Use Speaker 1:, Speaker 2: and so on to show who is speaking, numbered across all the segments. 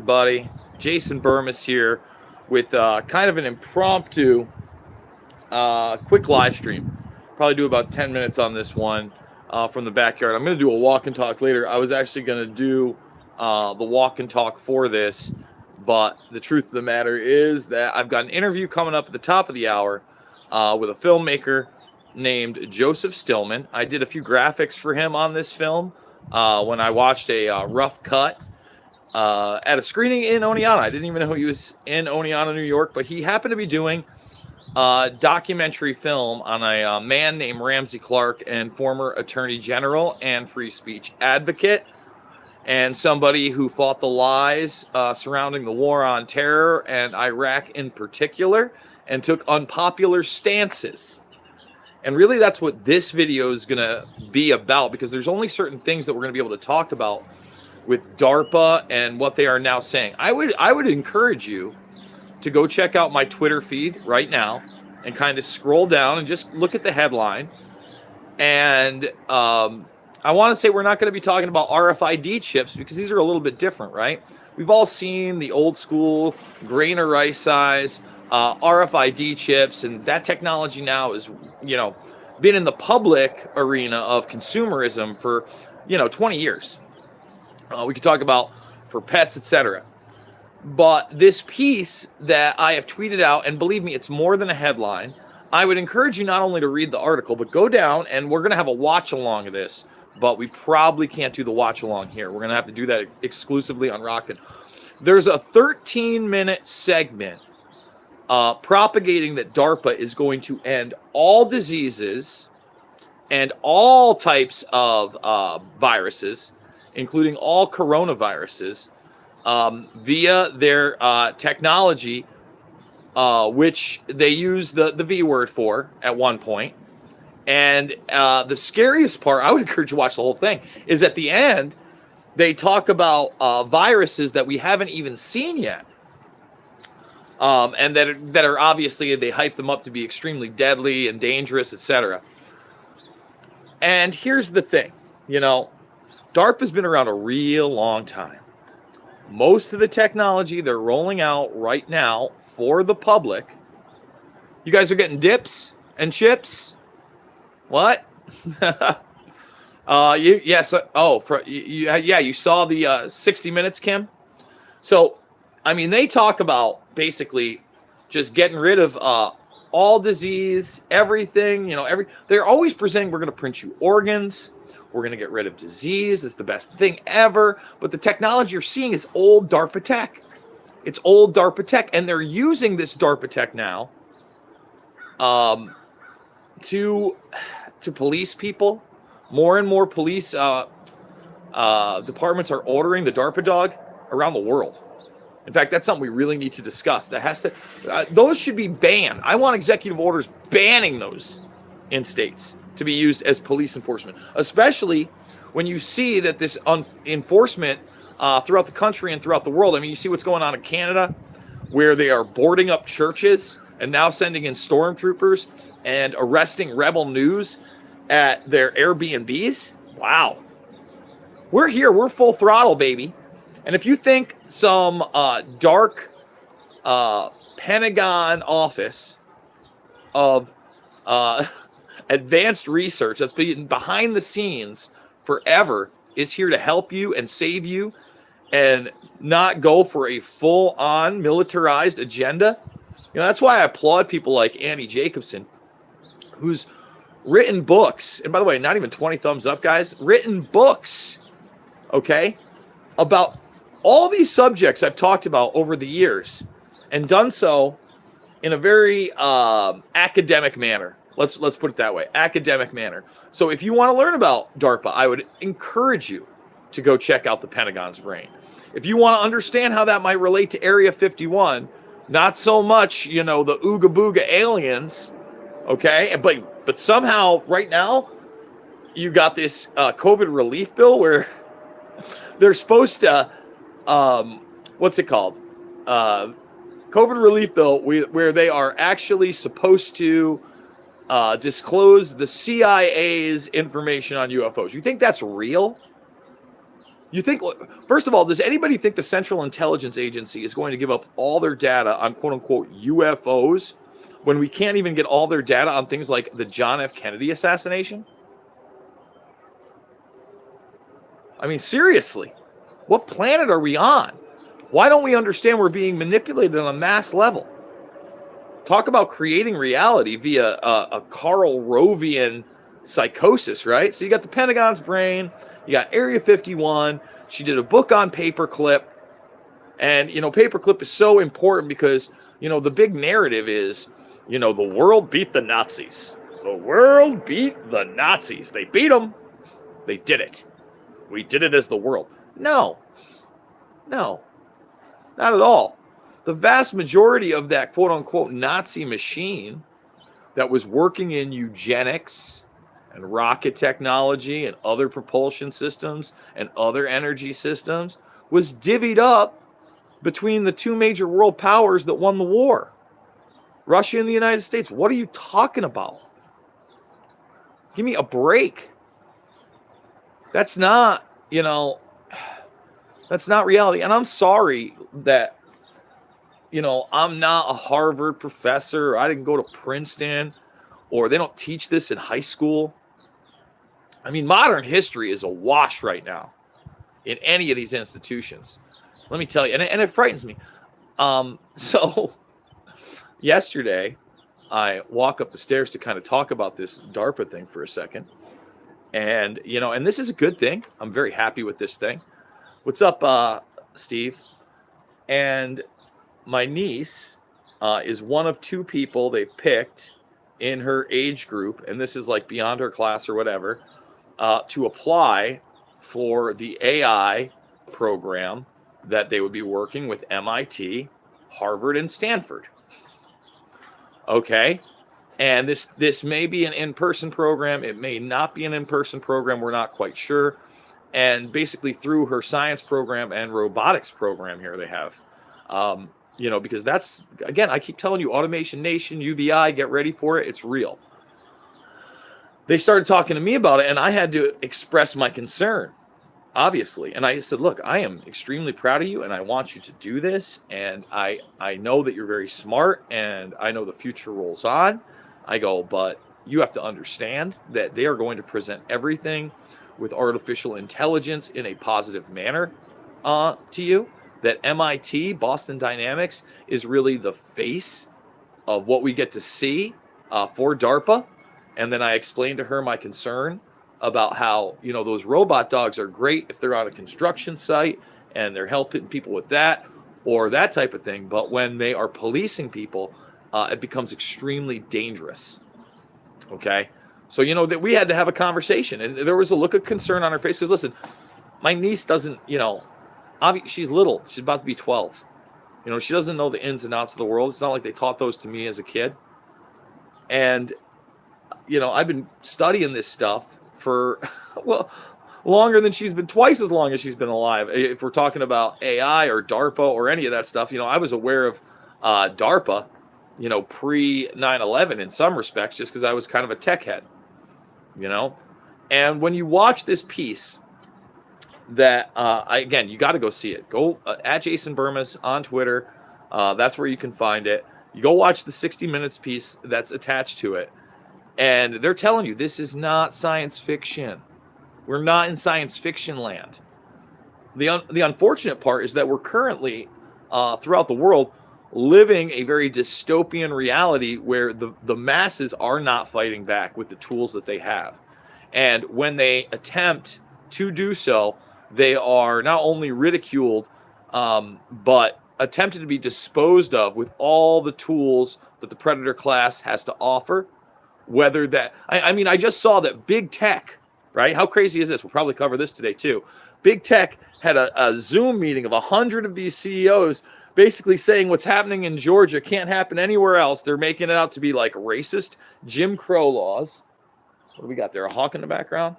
Speaker 1: everybody? Jason Burmis here with kind of an impromptu quick live stream. Probably do about 10 minutes on this one from the backyard. I'm going to do a walk and talk later. I was actually going to do the walk and talk for this, but the truth of the matter is that I've got an interview coming up at the top of the hour with a filmmaker named Joseph Stillman. I did a few graphics for him on this film when I watched a rough cut at a screening in Oneonta. I didn't even know he was in Oneonta, New York, but he happened to be doing a documentary film on a man named Ramsey Clark, and former attorney general and free speech advocate, and somebody who fought the lies surrounding the war on terror and Iraq in particular, and took unpopular stances. And really that's what this video is going to be about, because there's only certain things that we're going to be able to talk about with DARPA and what they are now saying. I would encourage you to go check out my Twitter feed right now and kind of scroll down and just look at the headline. And I want to say we're not going to be talking about RFID chips, because these are a little bit different, right? We've all seen the old school grain of rice size RFID chips, and that technology now is, been in the public arena of consumerism for, 20 years. We could talk about for pets, etc. But this piece that I have tweeted out, and believe me, it's more than a headline. I would encourage you not only to read the article, but go down, and we're going to have a watch along of this. But we probably can't do the watch along here. We're going to have to do that exclusively on Rockfin. There's a 13-minute segment propagating that DARPA is going to end all diseases and all types of viruses, including all coronaviruses, via their technology, which they use the V word for at one point. And the scariest part, I would encourage you to watch the whole thing, is at the end, they talk about viruses that we haven't even seen yet. And that are obviously, they hype them up to be extremely deadly and dangerous, etc. And here's the thing, DARPA's been around a real long time. Most of the technology they're rolling out right now for the public, you guys are getting dips and chips? What? You saw the 60 Minutes, Kim? So, they talk about basically just getting rid of all disease, everything, they're always presenting, we're going to print you organs, we're going to get rid of disease, it's the best thing ever. But the technology you're seeing is old DARPA tech. It's old DARPA tech, and they're using this DARPA tech now to police people. More and more police departments are ordering the DARPA dog around the world. In fact, that's something we really need to discuss. That has to; those should be banned. I want executive orders banning those in states to be used as police enforcement, especially when you see that this enforcement throughout the country and throughout the world. You see what's going on in Canada, where they are boarding up churches and now sending in stormtroopers and arresting rebel news at their Airbnbs. Wow. We're here. We're full throttle, baby. And if you think some dark Pentagon office of advanced research that's been behind the scenes forever is here to help you and save you and not go for a full-on militarized agenda, that's why I applaud people like Annie Jacobson, who's written books, and by the way, not even 20 thumbs up, guys, written books, okay, about all these subjects I've talked about over the years, and done so in a very academic manner. Let's put it that way, academic manner. So if you want to learn about DARPA, I would encourage you to go check out the Pentagon's brain. If you want to understand how that might relate to Area 51, not so much, the Ooga Booga aliens, okay? But somehow right now you got this COVID relief bill where they're supposed to, what's it called? COVID relief bill where they are actually supposed to disclose the CIA's information on UFOs. You think that's real? You think, first of all, does anybody think the Central Intelligence Agency is going to give up all their data on quote unquote UFOs when we can't even get all their data on things like the John F. Kennedy assassination? I mean, seriously, what planet are we on? Why don't we understand we're being manipulated on a mass level? Talk about creating reality via a Karl Rovian psychosis, right? So you got the Pentagon's brain, you got Area 51. She did a book on paperclip. And, paperclip is so important because, the big narrative is, the world beat the Nazis. The world beat the Nazis. They beat them. They did it. We did it as the world. No, not at all. The vast majority of that quote unquote Nazi machine that was working in eugenics and rocket technology and other propulsion systems and other energy systems was divvied up between the two major world powers that won the war, Russia and the United States. What are you talking about? Give me a break. That's not, that's not reality. And I'm sorry that, I'm not a Harvard professor. Or I didn't go to Princeton, or they don't teach this in high school. I mean, modern history is awash right now in any of these institutions. Let me tell you, and it frightens me. So yesterday, I walk up the stairs to kind of talk about this DARPA thing for a second. And, and this is a good thing. I'm very happy with this thing. What's up, Steve? And my niece is one of two people they've picked in her age group, and this is like beyond her class or whatever, to apply for the AI program that they would be working with MIT, Harvard, and Stanford. Okay. And this may be an in-person program. It may not be an in-person program. We're not quite sure. And basically through her science program and robotics program here they have, because that's, again, I keep telling you, Automation Nation, UBI, get ready for it. It's real. They started talking to me about it, and I had to express my concern, obviously. And I said, look, I am extremely proud of you, and I want you to do this. And I know that you're very smart, and I know the future rolls on. I go, but you have to understand that they are going to present everything with artificial intelligence in a positive manner to you. That MIT, Boston Dynamics, is really the face of what we get to see for DARPA. And then I explained to her my concern about how, those robot dogs are great if they're on a construction site and they're helping people with that or that type of thing. But when they are policing people, it becomes extremely dangerous. Okay. So, that we had to have a conversation, and there was a look of concern on her face. Because listen, my niece doesn't, she's little. She's about to be 12. She doesn't know the ins and outs of the world. It's not like they taught those to me as a kid. And, I've been studying this stuff for, longer than she's been, twice as long as she's been alive. If we're talking about AI or DARPA or any of that stuff, I was aware of DARPA, pre 9/11 in some respects, just because I was kind of a tech head, And when you watch this piece that, again, you got to go see it. Go at Jason Burmis on Twitter. That's where you can find it. You go watch the 60 Minutes piece that's attached to it. And they're telling you this is not science fiction. We're not in science fiction land. The unfortunate part is that we're currently, throughout the world, living a very dystopian reality where the masses are not fighting back with the tools that they have. And when they attempt to do so, they are not only ridiculed, but attempted to be disposed of with all the tools that the predator class has to offer. Whether that, I just saw that big tech, right? How crazy is this? We'll probably cover this today too. Big tech had a Zoom meeting of 100 of these CEOs basically saying what's happening in Georgia can't happen anywhere else. They're making it out to be like racist Jim Crow laws. What do we got there? A hawk in the background?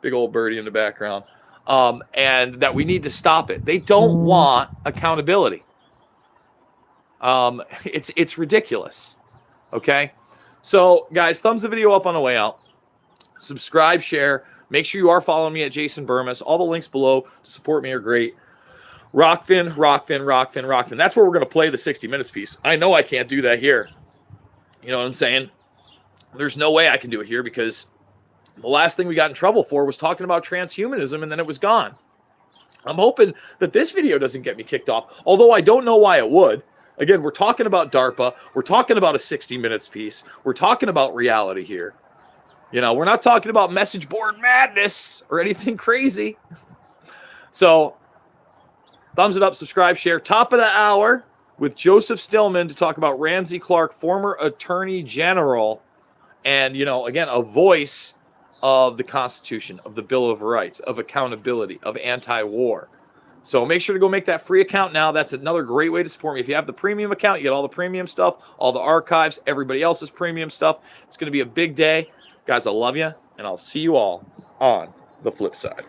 Speaker 1: Big old birdie in the background. And that we need to stop it. They don't want accountability. It's ridiculous. Okay? So, guys, thumbs the video up on the way out. Subscribe, share. Make sure you are following me at Jason Burmis. All the links below to support me are great. Rockfin, Rockfin, Rockfin, Rockfin. That's where we're going to play the 60 Minutes piece. I know I can't do that here. You know what I'm saying? There's no way I can do it here because the last thing we got in trouble for was talking about transhumanism, and then it was gone. I'm hoping that this video doesn't get me kicked off, although I don't know why it would. Again, we're talking about DARPA. We're talking about a 60 Minutes piece. We're talking about reality here. You know, we're not talking about message board madness or anything crazy. So, thumbs it up, subscribe, share. Top of the hour with Joseph Stillman to talk about Ramsey Clark, former Attorney General, and, you know, again, a voice of the Constitution, of the Bill of Rights, of accountability, of anti-war. So make sure to go make that free account now. That's another great way to support me. If you have the premium account, you get all the premium stuff, all the archives, everybody else's premium stuff. It's going to be a big day. Guys, I love you, and I'll see you all on the flip side.